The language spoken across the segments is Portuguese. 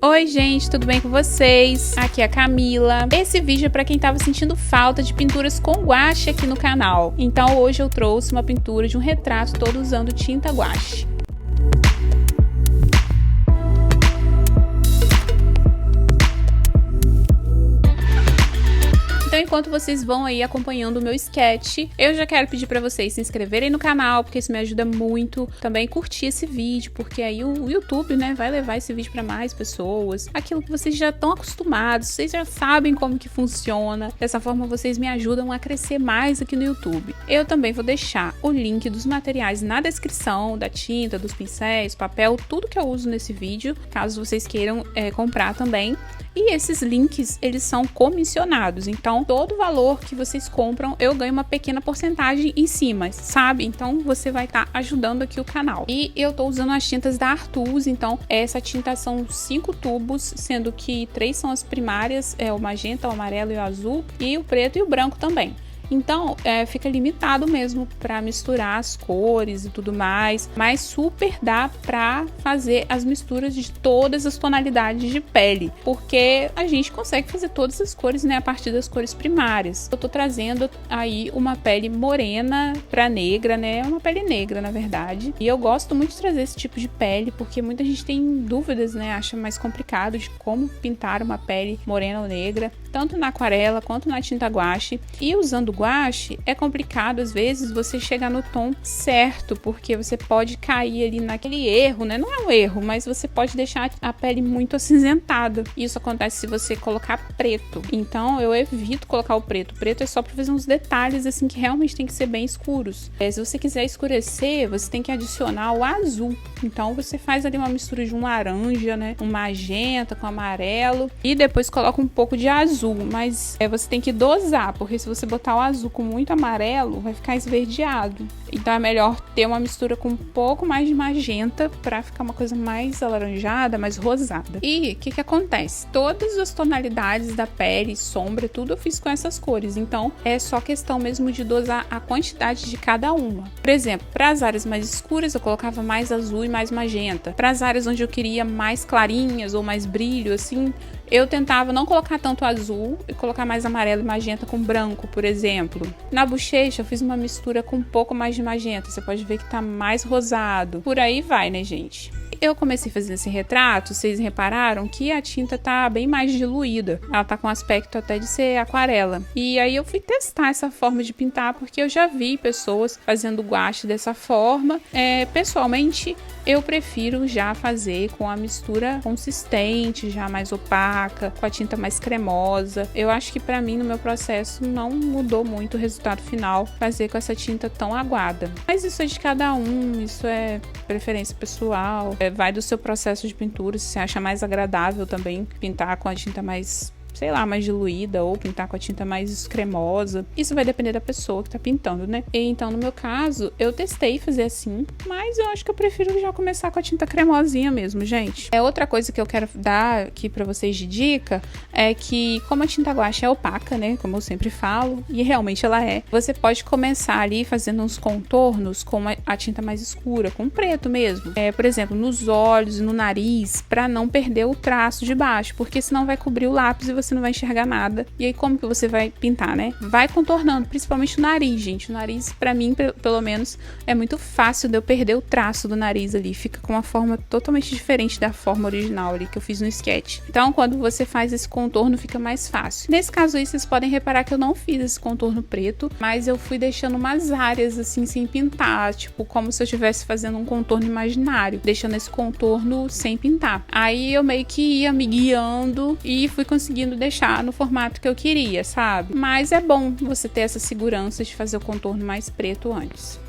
Oi gente, tudo bem com vocês? Aqui é a Camila. Esse vídeo é para quem estava sentindo falta de pinturas com guache aqui no canal. Então hoje eu trouxe uma pintura de um retrato todo usando tinta guache. Então, enquanto vocês vão aí acompanhando o meu sketch, eu já quero pedir para vocês se inscreverem no canal, porque isso me ajuda muito. Também curtir esse vídeo, porque aí o YouTube, né, vai levar esse vídeo para mais pessoas. Aquilo que vocês já estão acostumados, vocês já sabem como que funciona. Dessa forma, vocês me ajudam a crescer mais aqui no YouTube. Eu também vou deixar o link dos materiais na descrição, da tinta, dos pincéis, papel, tudo que eu uso nesse vídeo, caso vocês queiram comprar também. E esses links, eles são comissionados, então todo valor que vocês compram, eu ganho uma pequena porcentagem em cima, sabe? Então você vai estar ajudando aqui o canal. E eu tô usando as tintas da Artus, então essa tinta são 5 tubos, sendo que 3 são as primárias, o magenta, o amarelo e o azul, e o preto e o branco também. Então, fica limitado mesmo para misturar as cores e tudo mais, mas super dá para fazer as misturas de todas as tonalidades de pele, porque a gente consegue fazer todas as cores, né, a partir das cores primárias. Eu tô trazendo aí uma pele morena para negra, né, uma pele negra na verdade, e eu gosto muito de trazer esse tipo de pele, porque muita gente tem dúvidas, né, acha mais complicado de como pintar uma pele morena ou negra, tanto na aquarela quanto na tinta guache. E usando guache é complicado às vezes você chegar no tom certo, porque você pode cair ali naquele erro, né? Não é um erro, mas você pode deixar a pele muito acinzentada. Isso acontece se você colocar preto. Então eu evito colocar o preto. O preto é só para fazer uns detalhes assim que realmente tem que ser bem escuros. Se você quiser escurecer, você tem que adicionar o azul. Então você faz ali uma mistura de um laranja, né? Um magenta com amarelo e depois coloca um pouco de azul. Mas você tem que dosar, porque se você botar o azul com muito amarelo, vai ficar esverdeado. Então é melhor ter uma mistura com um pouco mais de magenta para ficar uma coisa mais alaranjada, mais rosada. E o que acontece? Todas as tonalidades da pele, sombra, tudo eu fiz com essas cores. Então é só questão mesmo de dosar a quantidade de cada uma. Por exemplo, para as áreas mais escuras eu colocava mais azul e mais magenta. Para as áreas onde eu queria mais clarinhas ou mais brilho, assim, eu tentava não colocar tanto azul e colocar mais amarelo e magenta com branco, por exemplo. Na bochecha eu fiz uma mistura com um pouco mais de magenta, você pode ver que tá mais rosado. Por aí vai, né, gente? Eu comecei fazendo esse retrato, vocês repararam que a tinta tá bem mais diluída. Ela tá com aspecto até de ser aquarela. E aí eu fui testar essa forma de pintar, porque eu já vi pessoas fazendo guache dessa forma. Pessoalmente, eu prefiro já fazer com a mistura consistente, já mais opaca, com a tinta mais cremosa. Eu acho que pra mim, no meu processo, não mudou muito o resultado final fazer com essa tinta tão aguada. Mas isso é de cada um, isso é preferência pessoal. Vai do seu processo de pintura, se você acha mais agradável também pintar com a tinta mais, sei lá, mais diluída ou pintar com a tinta mais cremosa. Isso vai depender da pessoa que tá pintando, né? E então, no meu caso, eu testei fazer assim, mas eu acho que eu prefiro já começar com a tinta cremosinha mesmo, gente. Outra coisa que eu quero dar aqui pra vocês de dica é que, como a tinta guache é opaca, né? Como eu sempre falo, e realmente ela é, você pode começar ali fazendo uns contornos com a tinta mais escura, com preto mesmo. Por exemplo, nos olhos e no nariz, pra não perder o traço de baixo, porque senão vai cobrir o lápis e você não vai enxergar nada. E aí como que você vai pintar, né? Vai contornando, principalmente o nariz, gente. O nariz, pra mim, pelo menos, é muito fácil de eu perder o traço do nariz ali. Fica com uma forma totalmente diferente da forma original ali que eu fiz no sketch. Então, quando você faz esse contorno, fica mais fácil. Nesse caso aí, vocês podem reparar que eu não fiz esse contorno preto, mas eu fui deixando umas áreas assim, sem pintar. Tipo, como se eu estivesse fazendo um contorno imaginário, deixando esse contorno sem pintar. Aí eu meio que ia me guiando e fui conseguindo deixar no formato que eu queria, sabe? Mas é bom você ter essa segurança de fazer o contorno mais preto antes.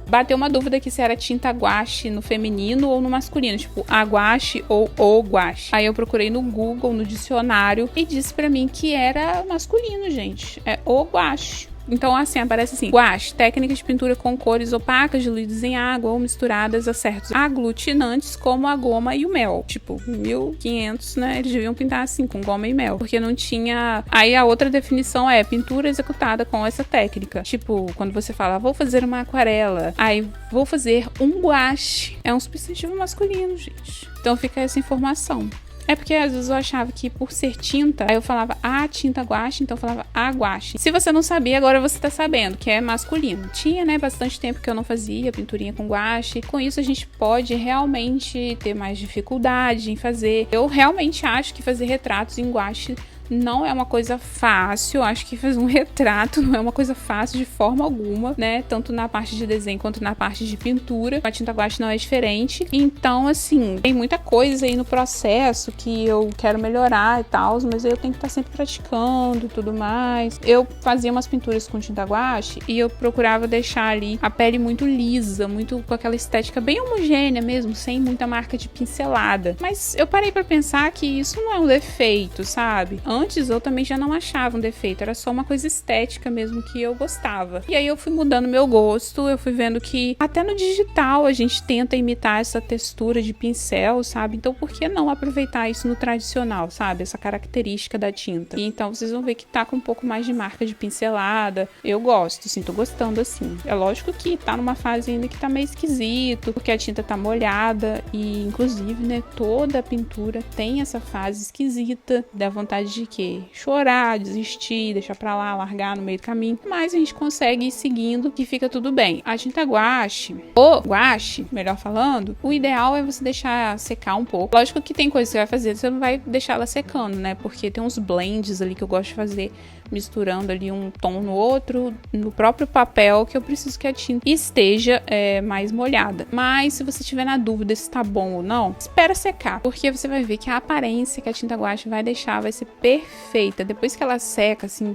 Bateu uma dúvida aqui se era tinta guache no feminino ou no masculino, tipo a guache ou o guache. Aí eu procurei no Google, no dicionário, e disse pra mim que era masculino, gente. É o guache. Então, assim, aparece assim: guache, técnica de pintura com cores opacas diluídas em água ou misturadas a certos aglutinantes como a goma e o mel. Tipo, 1500, né? Eles deviam pintar assim, com goma e mel, porque não tinha... Aí a outra definição é pintura executada com essa técnica. Tipo, quando você fala, vou fazer uma aquarela, aí vou fazer um guache. É um substantivo masculino, gente. Então fica essa informação. É porque às vezes eu achava que por ser tinta, aí eu falava a tinta guache, então eu falava a guache. Se você não sabia, agora você tá sabendo que é masculino. Tinha, né, bastante tempo que eu não fazia pinturinha com guache. Com isso a gente pode realmente ter mais dificuldade em fazer. Eu realmente acho que fazer retratos em guache não é uma coisa fácil. Acho que fazer um retrato não é uma coisa fácil de forma alguma, né? Tanto na parte de desenho quanto na parte de pintura. A tinta guache não é diferente. Então, assim, tem muita coisa aí no processo que eu quero melhorar e tal, mas eu tenho que estar sempre praticando e tudo mais. Eu fazia umas pinturas com tinta guache e eu procurava deixar ali a pele muito lisa, muito com aquela estética bem homogênea mesmo, sem muita marca de pincelada. Mas eu parei pra pensar que isso não é um defeito, sabe? Antes eu também já não achava um defeito, era só uma coisa estética mesmo que eu gostava. E aí eu fui mudando meu gosto, eu fui vendo que até no digital a gente tenta imitar essa textura de pincel, sabe? Então por que não aproveitar isso no tradicional, sabe? Essa característica da tinta. E então vocês vão ver que tá com um pouco mais de marca de pincelada. Eu gosto, assim, tô gostando assim. É lógico que tá numa fase ainda que tá meio esquisito, porque a tinta tá molhada e inclusive, né, toda a pintura tem essa fase esquisita, dá vontade de que chorar, desistir, deixar pra lá, largar no meio do caminho, mas a gente consegue ir seguindo que fica tudo bem. A tinta guache, ou guache, melhor falando, o ideal é você deixar secar um pouco. Lógico que tem coisa que você vai fazer, você não vai deixar ela secando, né? Porque tem uns blends ali que eu gosto de fazer, misturando ali um tom no outro, no próprio papel, que eu preciso que a tinta esteja mais molhada. Mas se você tiver na dúvida se tá bom ou não, espera secar, porque você vai ver que a aparência que a tinta guache vai deixar vai ser perfeita. Depois que ela seca, assim,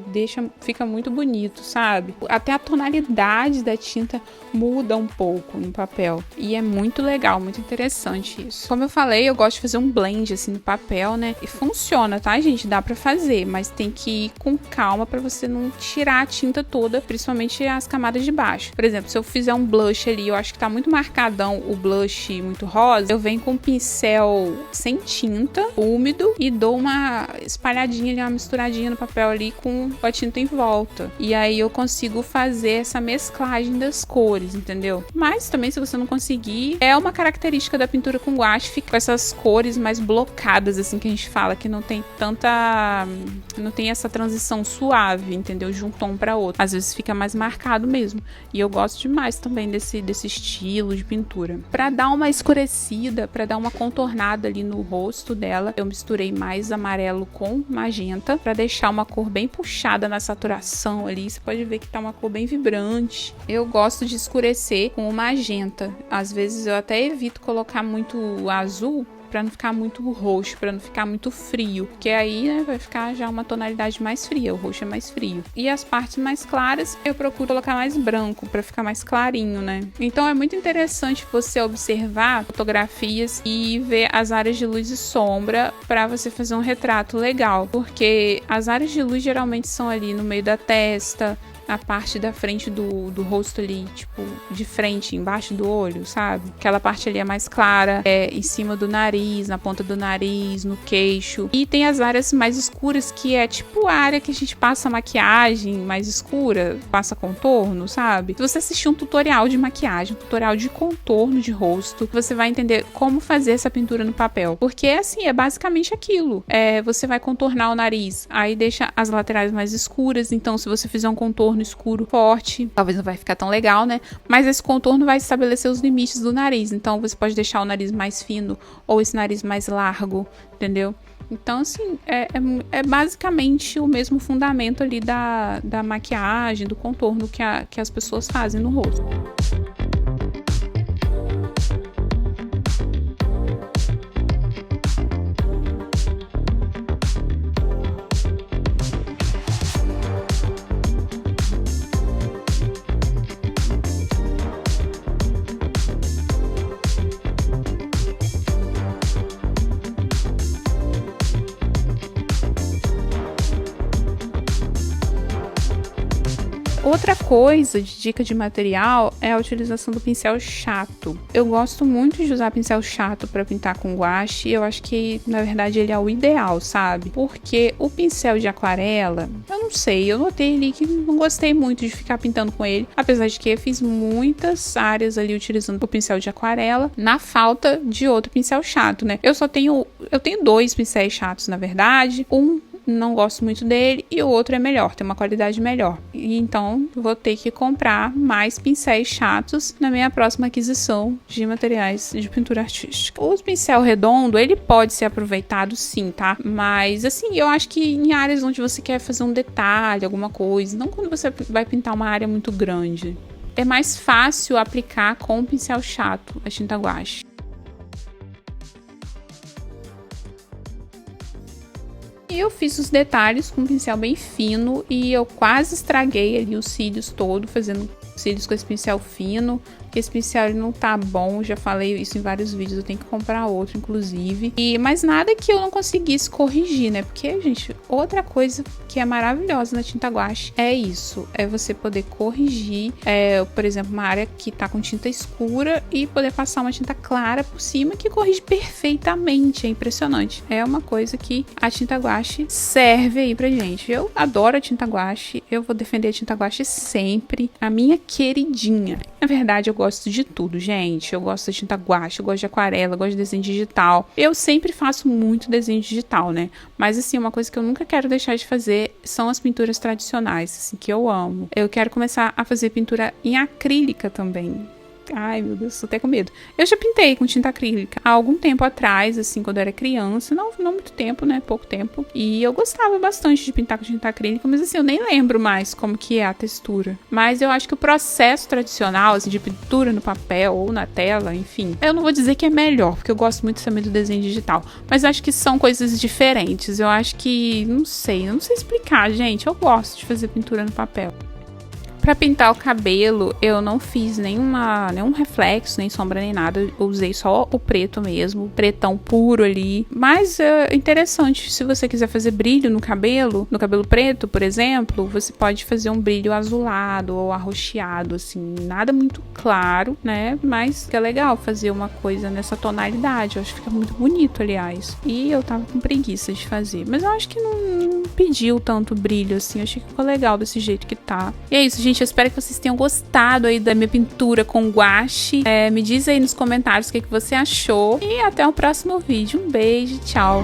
fica muito bonito, sabe? Até a tonalidade da tinta muda um pouco no papel. E é muito legal, muito interessante isso. Como eu falei, eu gosto de fazer um blend assim no papel, né? E funciona, tá, gente? Dá pra fazer, mas tem que ir com calma pra você não tirar a tinta toda, principalmente as camadas de baixo. Por exemplo, se eu fizer um blush ali, eu acho que tá muito marcadão o blush muito rosa, eu venho com um pincel sem tinta, úmido, e dou uma espalhadinha ali, uma misturadinha no papel ali com a tinta em volta. E aí eu consigo fazer essa mesclagem das cores, entendeu? Mas também, se você não conseguir, é uma característica da pintura com guache, fica com essas cores mais blocadas, assim, que a gente fala, que não tem tanta... não tem essa transição suave, entendeu? De um tom para outro. Às vezes fica mais marcado mesmo. E eu gosto demais também desse estilo de pintura. Para dar uma escurecida, para dar uma contornada ali no rosto dela, eu misturei mais amarelo com magenta, para deixar uma cor bem puxada na saturação ali. Você pode ver que tá uma cor bem vibrante. Eu gosto de escurecer com o magenta. Às vezes eu até evito colocar muito azul, para não ficar muito roxo, para não ficar muito frio, porque aí, né, vai ficar já uma tonalidade mais fria, o roxo é mais frio. E as partes mais claras eu procuro colocar mais branco para ficar mais clarinho, né? Então é muito interessante você observar fotografias e ver as áreas de luz e sombra para você fazer um retrato legal, porque as áreas de luz geralmente são ali no meio da testa, na parte da frente do rosto ali, tipo, de frente, embaixo do olho, sabe? Aquela parte ali é mais clara, em cima do nariz, na ponta do nariz, no queixo. E tem as áreas mais escuras, que é tipo a área que a gente passa maquiagem mais escura, passa contorno, sabe? Se você assistir um tutorial de maquiagem, um tutorial de contorno de rosto, você vai entender como fazer essa pintura no papel. Porque, assim, é basicamente aquilo. Você vai contornar o nariz, aí deixa as laterais mais escuras, então se você fizer um contorno escuro forte, talvez não vai ficar tão legal, né? Mas esse contorno vai estabelecer os limites do nariz, então você pode deixar o nariz mais fino ou esse nariz mais largo, entendeu? Então, assim, é basicamente o mesmo fundamento ali da maquiagem, do contorno que as pessoas fazem no rosto. Outra coisa de dica de material é a utilização do pincel chato. Eu gosto muito de usar pincel chato para pintar com guache. Eu acho que, na verdade, ele é o ideal, sabe? Porque o pincel de aquarela, eu não sei, eu notei ali que não gostei muito de ficar pintando com ele, apesar de que eu fiz muitas áreas ali utilizando o pincel de aquarela, na falta de outro pincel chato, né? Eu tenho 2 pincéis chatos, na verdade. Um não gosto muito dele e o outro é melhor, tem uma qualidade melhor. E então vou ter que comprar mais pincéis chatos na minha próxima aquisição de materiais de pintura artística. O pincel redondo, ele pode ser aproveitado sim, tá? Mas assim, eu acho que em áreas onde você quer fazer um detalhe, alguma coisa, não quando você vai pintar uma área muito grande. É mais fácil aplicar com o pincel chato a tinta guache. E eu fiz os detalhes com um pincel bem fino e eu quase estraguei ali os cílios todo, fazendo cílios com esse pincel fino. Esse pincel ele não tá bom, já falei isso em vários vídeos, eu tenho que comprar outro, inclusive. Mas nada que eu não conseguisse corrigir, né? Porque, gente, outra coisa que é maravilhosa na tinta guache é isso. É você poder corrigir, por exemplo, uma área que tá com tinta escura e poder passar uma tinta clara por cima que corrige perfeitamente. É impressionante. É uma coisa que a tinta guache serve aí pra gente. Eu adoro a tinta guache, eu vou defender a tinta guache sempre. A minha queridinha. Na verdade, eu gosto de tudo, gente. Eu gosto de tinta guache, eu gosto de aquarela, eu gosto de desenho digital. Eu sempre faço muito desenho digital, né? Mas, assim, uma coisa que eu nunca quero deixar de fazer são as pinturas tradicionais, assim, que eu amo. Eu quero começar a fazer pintura em acrílica também. Ai, meu Deus, tô até com medo. Eu já pintei com tinta acrílica há algum tempo atrás, assim, quando eu era criança. Não muito tempo, né? Pouco tempo. E eu gostava bastante de pintar com tinta acrílica, mas assim, eu nem lembro mais como que é a textura. Mas eu acho que o processo tradicional, assim, de pintura no papel ou na tela, enfim, eu não vou dizer que é melhor, porque eu gosto muito também do desenho digital. Mas eu acho que são coisas diferentes. Eu acho que, eu não sei explicar, gente. Eu gosto de fazer pintura no papel. Pra pintar o cabelo, eu não fiz nenhum reflexo, nem sombra, nem nada. Eu usei só o preto mesmo, pretão puro ali. Mas é interessante, se você quiser fazer brilho no cabelo preto, por exemplo, você pode fazer um brilho azulado ou arroxeado, assim. Nada muito claro, né? Mas é legal fazer uma coisa nessa tonalidade. Eu acho que fica muito bonito, aliás. E eu tava com preguiça de fazer. Mas eu acho que não pediu tanto brilho, assim. Eu achei que ficou legal desse jeito que tá. E é isso, gente. Eu espero que vocês tenham gostado aí da minha pintura com guache. Me diz aí nos comentários o que você achou. E até o próximo vídeo. Um beijo, tchau!